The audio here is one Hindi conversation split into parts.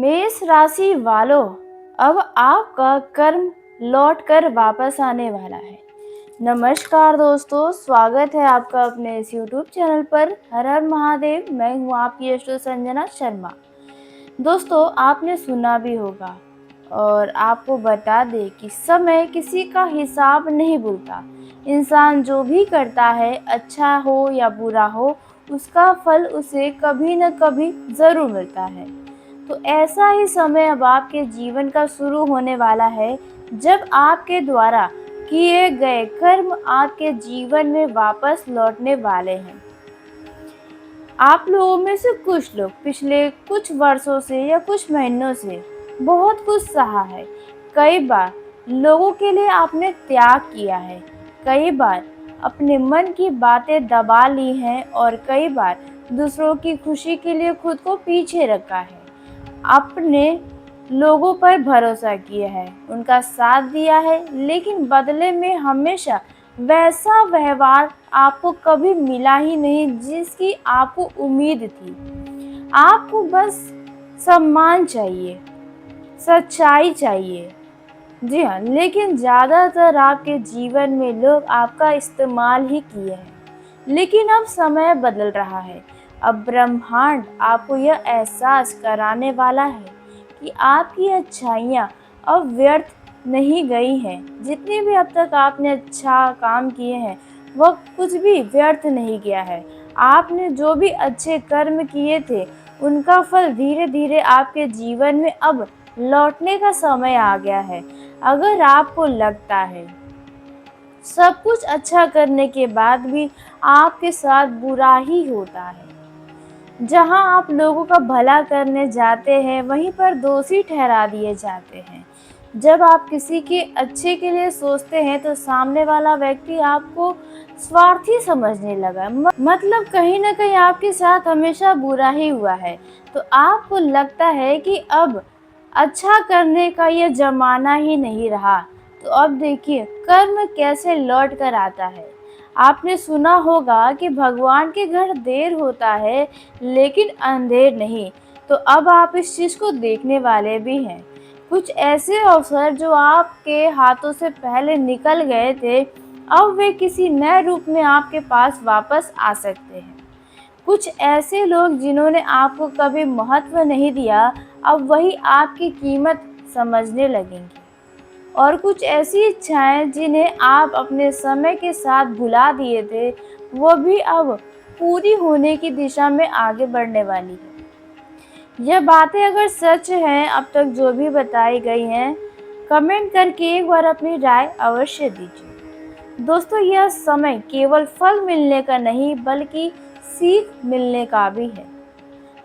मेष राशि वालों, अब आपका कर्म लौट कर वापस आने वाला है। नमस्कार दोस्तों, स्वागत है आपका अपने इस YouTube चैनल पर। हर हर महादेव। मैं हूँ आपकी एस्ट्रो संजना शर्मा। दोस्तों, आपने सुना भी होगा और आपको बता दें कि समय किसी का हिसाब नहीं भूलता। इंसान जो भी करता है, अच्छा हो या बुरा हो, उसका फल उसे कभी न कभी ज़रूर मिलता है। तो ऐसा ही समय अब आपके जीवन का शुरू होने वाला है, जब आपके द्वारा किए गए कर्म आपके जीवन में वापस लौटने वाले हैं। आप लोगों में से कुछ लोग पिछले कुछ वर्षों से या कुछ महीनों से बहुत कुछ सहा है। कई बार लोगों के लिए आपने त्याग किया है, कई बार अपने मन की बातें दबा ली हैं और कई बार दूसरों की खुशी के लिए खुद को पीछे रखा है। अपने लोगों पर भरोसा किया है, उनका साथ दिया है, लेकिन बदले में हमेशा वैसा व्यवहार आपको कभी मिला ही नहीं जिसकी आपको उम्मीद थी। आपको बस सम्मान चाहिए, सच्चाई चाहिए। जी हाँ, लेकिन ज़्यादातर आपके जीवन में लोग आपका इस्तेमाल ही किए हैं। लेकिन अब समय बदल रहा है। अब ब्रह्मांड आपको यह एहसास कराने वाला है कि आपकी अच्छाइयाँ अब व्यर्थ नहीं गई हैं। जितने भी अब तक आपने अच्छा काम किए हैं, वह कुछ भी व्यर्थ नहीं गया है। आपने जो भी अच्छे कर्म किए थे, उनका फल धीरे धीरे आपके जीवन में अब लौटने का समय आ गया है। अगर आपको लगता है सब कुछ अच्छा करने के बाद भी आपके साथ बुरा ही होता है, जहां आप लोगों का भला करने जाते हैं, वहीं पर दोषी ठहरा दिए जाते हैं। जब आप किसी के अच्छे के लिए सोचते हैं तो सामने वाला व्यक्ति आपको स्वार्थी समझने लगा। मतलब कहीं ना कहीं आपके साथ हमेशा बुरा ही हुआ है। तो आपको लगता है कि अब अच्छा करने का यह जमाना ही नहीं रहा। तो अब देखिए कर्म कैसे लौट कर आता है। आपने सुना होगा कि भगवान के घर देर होता है लेकिन अंधेर नहीं। तो अब आप इस चीज़ को देखने वाले भी हैं। कुछ ऐसे अवसर जो आपके हाथों से पहले निकल गए थे, अब वे किसी नए रूप में आपके पास वापस आ सकते हैं। कुछ ऐसे लोग जिन्होंने आपको कभी महत्व नहीं दिया, अब वही आपकी कीमत समझने लगेंगे। और कुछ ऐसी इच्छाएं जिन्हें आप अपने समय के साथ भुला दिए थे, वो भी अब पूरी होने की दिशा में आगे बढ़ने वाली है। यह बातें अगर सच हैं, अब तक जो भी बताई गई हैं, कमेंट करके एक बार अपनी राय अवश्य दीजिए। दोस्तों, यह समय केवल फल मिलने का नहीं बल्कि सीख मिलने का भी है।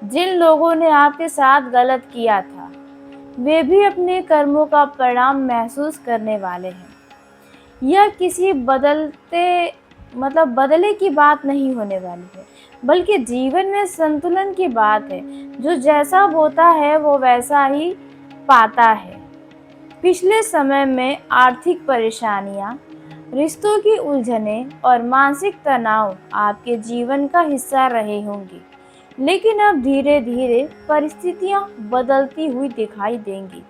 जिन लोगों ने आपके साथ गलत किया था, वे भी अपने कर्मों का परिणाम महसूस करने वाले हैं। यह किसी बदले की बात नहीं होने वाली है, बल्कि जीवन में संतुलन की बात है। जो जैसा बोता है वो वैसा ही पाता है। पिछले समय में आर्थिक परेशानियां, रिश्तों की उलझनें और मानसिक तनाव आपके जीवन का हिस्सा रहे होंगे, लेकिन अब धीरे धीरे परिस्थितियां बदलती हुई दिखाई देंगी।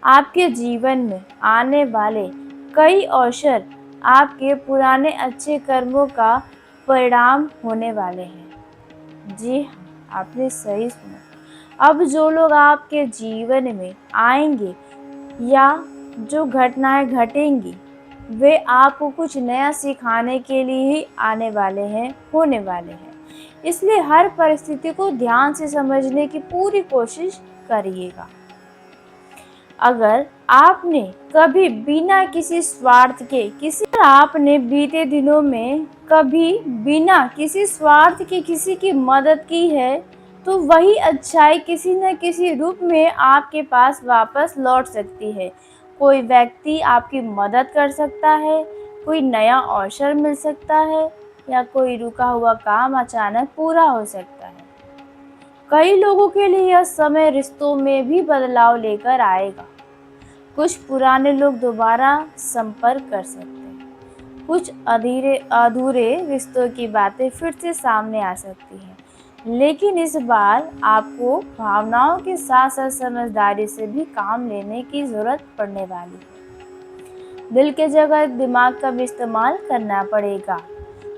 आपके जीवन में आने वाले कई अवसर आपके पुराने अच्छे कर्मों का परिणाम होने वाले हैं। जी हाँ, आपने सही सुना। अब जो लोग आपके जीवन में आएंगे या जो घटनाएं घटेंगी, वे आपको कुछ नया सिखाने के लिए ही आने वाले हैं, होने वाले हैं। इसलिए हर परिस्थिति को ध्यान से समझने की पूरी कोशिश करिएगा। अगर आपने कभी बिना किसी स्वार्थ के आपने बीते दिनों में कभी बिना किसी स्वार्थ के किसी की मदद की है, तो वही अच्छाई किसी न किसी रूप में आपके पास वापस लौट सकती है। कोई व्यक्ति आपकी मदद कर सकता है, कोई नया अवसर मिल सकता है, या कोई रुका हुआ काम अचानक पूरा हो सकता है। कई लोगों के लिए यह समय रिश्तों में भी बदलाव लेकर आएगा। कुछ पुराने लोग दोबारा संपर्क कर सकते हैं, कुछ अधूरे रिश्तों की बातें फिर से सामने आ सकती हैं। लेकिन इस बार आपको भावनाओं के साथ साथ समझदारी से भी काम लेने की ज़रूरत पड़ने वाली है। दिल के जगह दिमाग का भी इस्तेमाल करना पड़ेगा।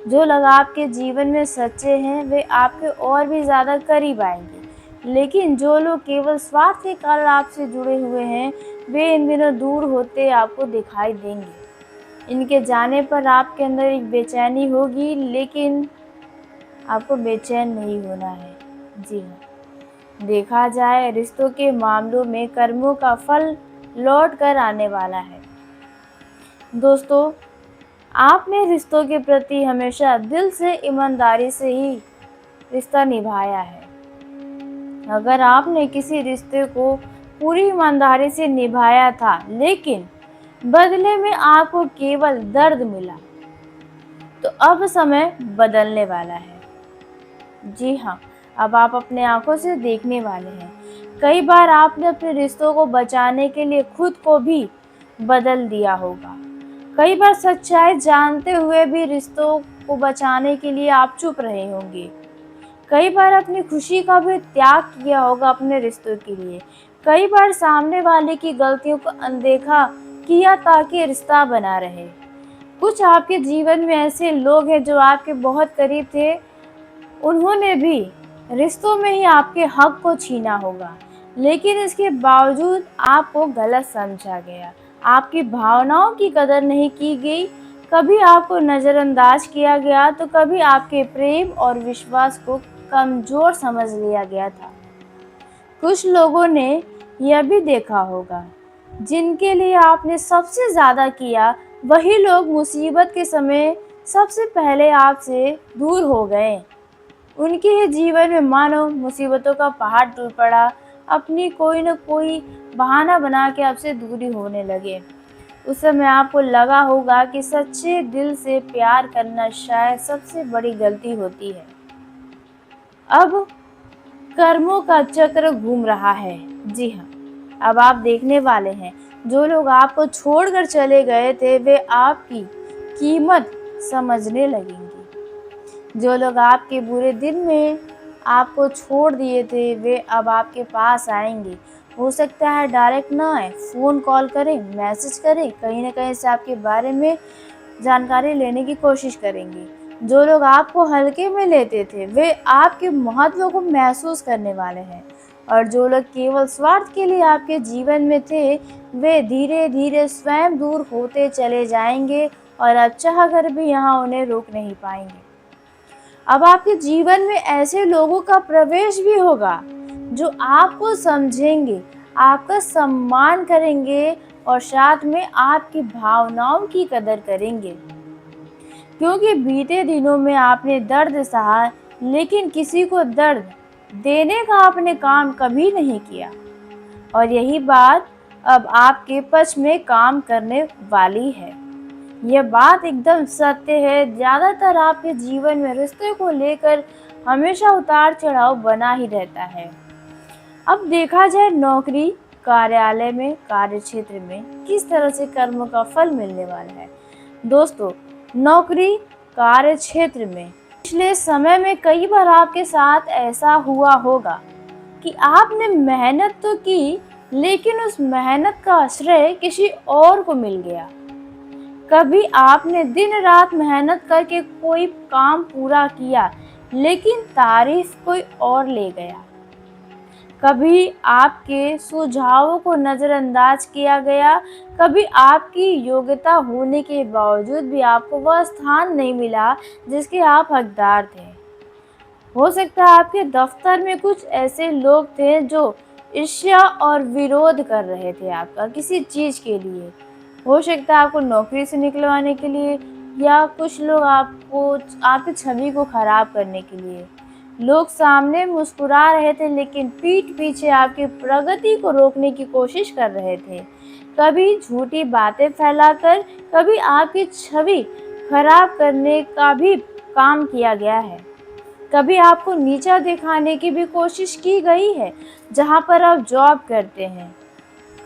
जो लोग आपके जीवन में सच्चे हैं वे आपके और भी ज़्यादा करीब आएंगे, लेकिन जो लोग केवल स्वार्थ के कारण आपसे जुड़े हुए हैं वे इन दिनों दूर होते आपको दिखाई देंगे। इनके जाने पर आपके अंदर एक बेचैनी होगी, लेकिन आपको बेचैन नहीं होना है। जी हाँ, देखा जाए रिश्तों के मामलों में कर्मों का फल लौट कर आने वाला है। दोस्तों, आपने रिश्तों के प्रति हमेशा दिल से ईमानदारी से ही रिश्ता निभाया है। अगर आपने किसी रिश्ते को पूरी ईमानदारी से निभाया था लेकिन बदले में आपको केवल दर्द मिला, तो अब समय बदलने वाला है। जी हाँ, अब आप अपने आंखों से देखने वाले हैं। कई बार आपने अपने रिश्तों को बचाने के लिए खुद को भी बदल दिया होगा। कई बार सच्चाई जानते हुए भी रिश्तों को बचाने के लिए आप चुप रहे होंगे। कई बार अपनी खुशी का भी त्याग किया होगा अपने रिश्तों के लिए। कई बार सामने वाले की गलतियों को अनदेखा किया ताकि रिश्ता बना रहे। कुछ आपके जीवन में ऐसे लोग हैं जो आपके बहुत करीब थे, उन्होंने भी रिश्तों में ही आपके हक को छीना होगा, लेकिन इसके बावजूद आपको गलत समझा गया, आपकी भावनाओं की कदर नहीं की गई, कभी आपको नज़रअंदाज किया गया तो कभी आपके प्रेम और विश्वास को कमज़ोर समझ लिया गया था। कुछ लोगों ने यह भी देखा होगा, जिनके लिए आपने सबसे ज़्यादा किया, वही लोग मुसीबत के समय सबसे पहले आपसे दूर हो गए। उनके ही जीवन में मानो मुसीबतों का पहाड़ टूट पड़ा, अपनी कोई न कोई बहाना बना के आपसे दूरी होने लगे। उस समय आपको लगा होगा कि सच्चे दिल से प्यार करना शायद सबसे बड़ी गलती होती है। अब कर्मों का चक्र घूम रहा है। जी हाँ, अब आप देखने वाले हैं, जो लोग आपको छोड़कर चले गए थे वे आपकी कीमत समझने लगेंगे। जो लोग आपके बुरे दिन में आपको छोड़ दिए थे वे अब आपके पास आएंगे। हो सकता है डायरेक्ट ना आए, फ़ोन कॉल करें, मैसेज करें, कहीं ना कहीं से आपके बारे में जानकारी लेने की कोशिश करेंगे। जो लोग आपको हल्के में लेते थे वे आपके महत्व को महसूस करने वाले हैं, और जो लोग केवल स्वार्थ के लिए आपके जीवन में थे वे धीरे धीरे स्वयं दूर होते चले जाएंगे, और अब चाह कर भी यहाँ उन्हें रोक नहीं पाएंगे। अब आपके जीवन में ऐसे लोगों का प्रवेश भी होगा जो आपको समझेंगे, आपका सम्मान करेंगे और साथ में आपकी भावनाओं की कदर करेंगे। क्योंकि बीते दिनों में आपने दर्द सहा, लेकिन किसी को दर्द देने का आपने काम कभी नहीं किया, और यही बात अब आपके पक्ष में काम करने वाली है। यह बात एकदम सत्य है। ज़्यादातर आपके जीवन में रिश्ते को लेकर हमेशा उतार चढ़ाव बना ही रहता है। अब देखा जाए नौकरी, कार्यालय में, कार्यक्षेत्र में किस तरह से कर्मों का फल मिलने वाला है। दोस्तों, नौकरी, कार्यक्षेत्र में पिछले समय में कई बार आपके साथ ऐसा हुआ होगा कि आपने मेहनत तो की, लेकिन उस मेहनत का श्रेय किसी और को मिल गया। कभी आपने दिन रात मेहनत करके कोई काम पूरा किया, लेकिन तारीफ कोई और ले गया। कभी आपके सुझावों को नज़रअंदाज किया गया, कभी आपकी योग्यता होने के बावजूद भी आपको वह स्थान नहीं मिला जिसके आप हकदार थे। हो सकता है आपके दफ्तर में कुछ ऐसे लोग थे जो ईर्ष्या और विरोध कर रहे थे आपका किसी चीज़ के लिए। हो सकता है आपको नौकरी से निकलवाने के लिए, या कुछ लोग आपको आपकी छवि को खराब करने के लिए। लोग सामने मुस्कुरा रहे थे लेकिन पीठ पीछे आपकी प्रगति को रोकने की कोशिश कर रहे थे। कभी झूठी बातें फैलाकर, कभी आपकी छवि खराब करने का भी काम किया गया है। कभी आपको नीचा दिखाने की भी कोशिश की गई है जहां पर आप जॉब करते हैं।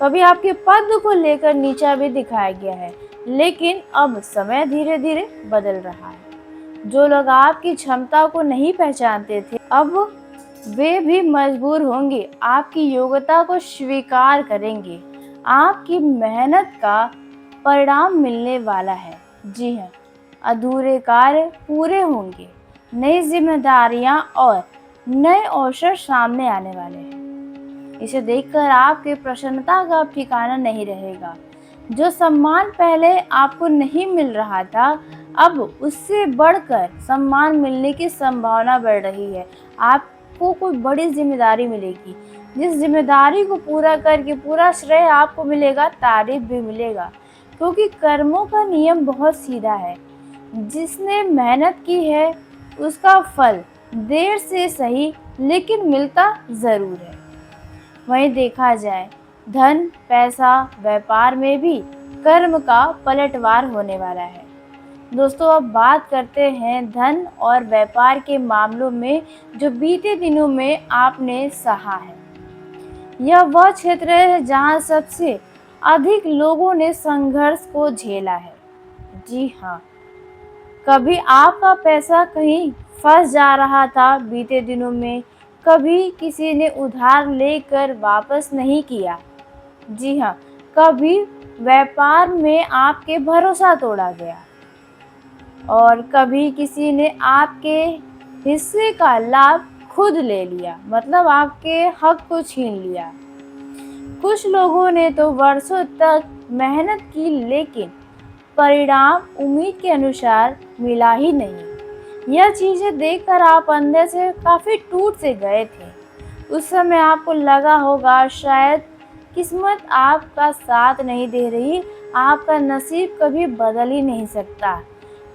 कभी आपके पद को लेकर नीचा भी दिखाया गया है, लेकिन अब समय धीरे धीरे बदल रहा है। जो लोग आपकी क्षमता को नहीं पहचानते थे अब वे भी मजबूर होंगे, आपकी योग्यता को स्वीकार करेंगे। आपकी मेहनत का परिणाम मिलने वाला है। जी हाँ, अधूरे कार्य पूरे होंगे, नई जिम्मेदारियां और नए अवसर सामने आने वाले हैं। इसे देखकर आपकी प्रसन्नता का ठिकाना नहीं रहेगा। जो सम्मान पहले आपको नहीं मिल रहा था, अब उससे बढ़कर सम्मान मिलने की संभावना बढ़ रही है। आपको कोई बड़ी जिम्मेदारी मिलेगी, जिस जिम्मेदारी को पूरा करके पूरा श्रेय आपको मिलेगा, तारीफ भी मिलेगा, क्योंकि कर्मों का नियम बहुत सीधा है। जिसने मेहनत की है उसका फल देर से सही लेकिन मिलता ज़रूर है। वहीं देखा जाए धन, पैसा, व्यापार में भी कर्म का पलटवार होने वाला है। दोस्तों, अब बात करते हैं धन और व्यापार के मामलों में जो बीते दिनों में आपने सहा है। यह वह क्षेत्र है जहां सबसे अधिक लोगों ने संघर्ष को झेला है। जी हाँ, कभी आपका पैसा कहीं फंस जा रहा था बीते दिनों में, कभी किसी ने उधार लेकर वापस नहीं किया। जी हाँ, कभी व्यापार में आपके भरोसा तोड़ा गया और कभी किसी ने आपके हिस्से का लाभ खुद ले लिया, मतलब आपके हक को छीन लिया। कुछ लोगों ने तो वर्षों तक मेहनत की लेकिन परिणाम उम्मीद के अनुसार मिला ही नहीं। यह चीजें देखकर आप अंदर से काफी टूट से गए थे। उस समय आपको लगा होगा शायद किस्मत आपका साथ नहीं दे रही, आपका नसीब कभी बदल ही नहीं सकता।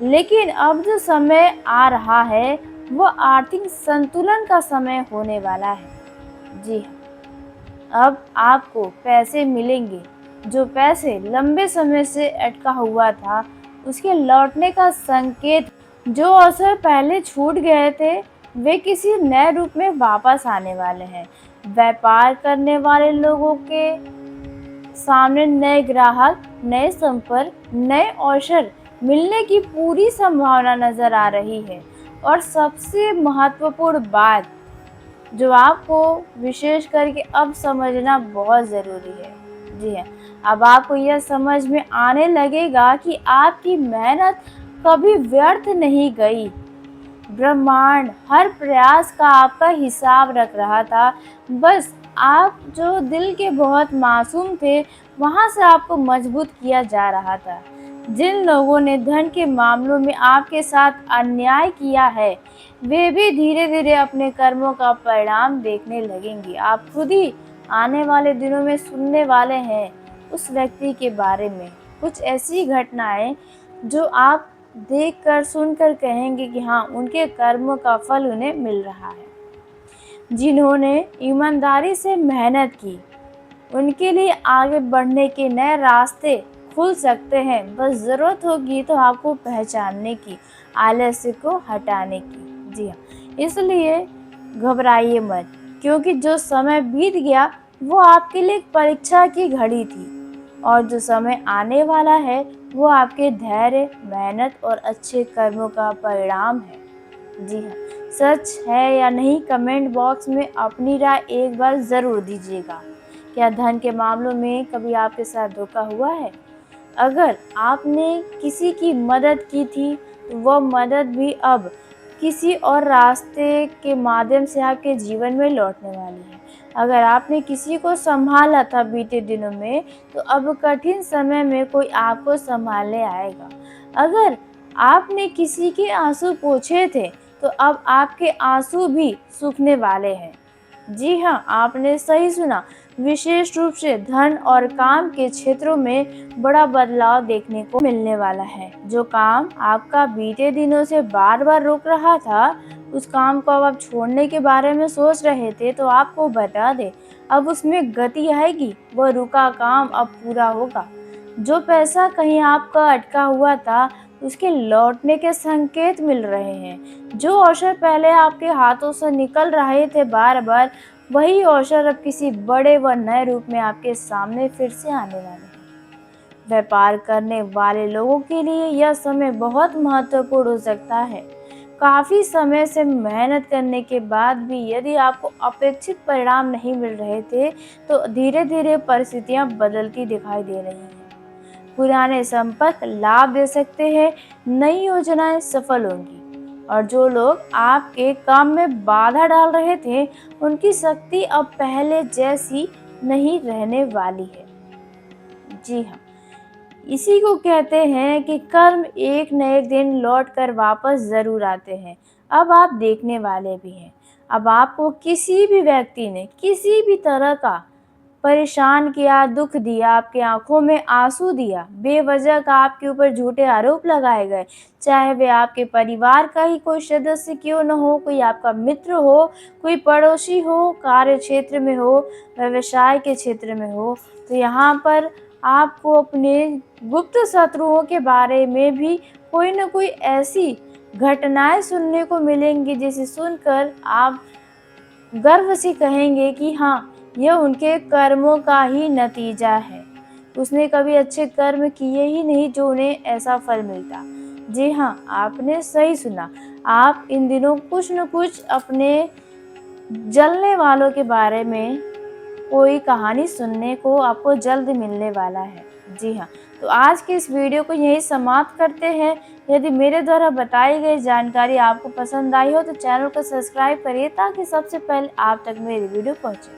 लेकिन अब जो समय आ रहा है वो आर्थिक संतुलन का समय होने वाला है। जी हाँ, अब आपको पैसे मिलेंगे। जो पैसे लंबे समय से अटका हुआ था उसके लौटने का संकेत, जो अवसर पहले छूट गए थे वे किसी नए रूप में वापस आने वाले हैं। व्यापार करने वाले लोगों के सामने नए ग्राहक, नए संपर्क, नए अवसर मिलने की पूरी संभावना नजर आ रही है। और सबसे महत्वपूर्ण बात जो आपको विशेष करके अब समझना बहुत ज़रूरी है। जी हाँ, अब आपको यह समझ में आने लगेगा कि आपकी मेहनत कभी व्यर्थ नहीं गई। ब्रह्मांड हर प्रयास का आपका हिसाब रख रहा था। बस आप जो दिल के बहुत मासूम थे वहाँ से आपको मजबूत किया जा रहा था। जिन लोगों ने धन के मामलों में आपके साथ अन्याय किया है वे भी धीरे धीरे अपने कर्मों का परिणाम देखने लगेंगे। आप खुद ही आने वाले दिनों में सुनने वाले हैं उस व्यक्ति के बारे में कुछ ऐसी घटनाएं जो आप देखकर सुनकर कहेंगे कि हाँ, उनके कर्मों का फल उन्हें मिल रहा है। जिन्होंने ईमानदारी से मेहनत की उनके लिए आगे बढ़ने के नए रास्ते खुल सकते हैं। बस ज़रूरत होगी तो आपको पहचानने की, आलस्य को हटाने की। जी हाँ, इसलिए घबराइए मत, क्योंकि जो समय बीत गया वो आपके लिए एक परीक्षा की घड़ी थी और जो समय आने वाला है वो आपके धैर्य, मेहनत और अच्छे कर्मों का परिणाम है। जी हाँ, सच है या नहीं कमेंट बॉक्स में अपनी राय एक बार ज़रूर दीजिएगा। क्या धन के मामलों में कभी आपके साथ धोखा हुआ है? अगर आपने किसी की मदद की थी तो वह मदद भी अब किसी और रास्ते के माध्यम से आपके जीवन में लौटने वाली है। अगर आपने किसी को संभाला था बीते दिनों में तो अब कठिन समय में कोई आपको संभालने आएगा। अगर आपने किसी के आंसू पोंछे थे तो अब आपके आंसू भी सूखने वाले हैं। जी हाँ, आपने सही सुना। विशेष रूप से धन और काम के क्षेत्रों में बड़ा बदलाव देखने को मिलने वाला है। जो काम आपका बीते दिनों से बार बार रुक रहा था, उस काम को अब आप छोड़ने के बारे में सोच रहे थे, तो आपको बता दे अब उसमें गति आएगी। वह रुका काम अब पूरा होगा। जो पैसा कहीं आपका अटका हुआ था उसके लौटने के संकेत मिल रहे हैं। जो अवसर पहले आपके हाथों से निकल रहे थे बार बार, वही अवसर अब किसी बड़े व नए रूप में आपके सामने फिर से आने वाले हैं। व्यापार करने वाले लोगों के लिए यह समय बहुत महत्वपूर्ण हो सकता है। काफ़ी समय से मेहनत करने के बाद भी यदि आपको अपेक्षित परिणाम नहीं मिल रहे थे, तो धीरे-धीरे परिस्थितियाँ बदलती दिखाई दे रही हैं। पुराने संपर्क लाभ दे सकते हैं, नई योजनाएं सफल होंगी और जो लोग आपके काम में बाधा डाल रहे थे, उनकी शक्ति अब पहले जैसी नहीं रहने वाली है। जी हाँ, इसी को कहते हैं कि कर्म एक न एक दिन लौट कर वापस ज़रूर आते हैं। अब आप देखने वाले भी हैं। अब आपको किसी भी व्यक्ति ने किसी भी तरह का परेशान किया, दुःख दिया, आपकी आँखों में आँसू दिया, बेवजह का आपके ऊपर झूठे आरोप लगाए गए, चाहे वे आपके परिवार का ही कोई सदस्य क्यों न हो, कोई आपका मित्र हो, कोई पड़ोसी हो, कार्य क्षेत्र में हो, व्यवसाय के क्षेत्र में हो, तो यहाँ पर आपको अपने गुप्त शत्रुओं के बारे में भी कोई न कोई ऐसी घटनाएँ सुनने को मिलेंगी जिसे सुनकर आप गर्व से कहेंगे कि हाँ, यह उनके कर्मों का ही नतीजा है। उसने कभी अच्छे कर्म किए ही नहीं जो उन्हें ऐसा फल मिलता। जी हाँ, आपने सही सुना। आप इन दिनों कुछ न कुछ अपने जलने वालों के बारे में कोई कहानी सुनने को आपको जल्द मिलने वाला है। जी हाँ, तो आज की इस वीडियो को यहीं समाप्त करते हैं। यदि मेरे द्वारा बताई गई जानकारी आपको पसंद आई हो तो चैनल को सब्सक्राइब करिए ताकि सबसे पहले आप तक मेरी वीडियो पहुँचे।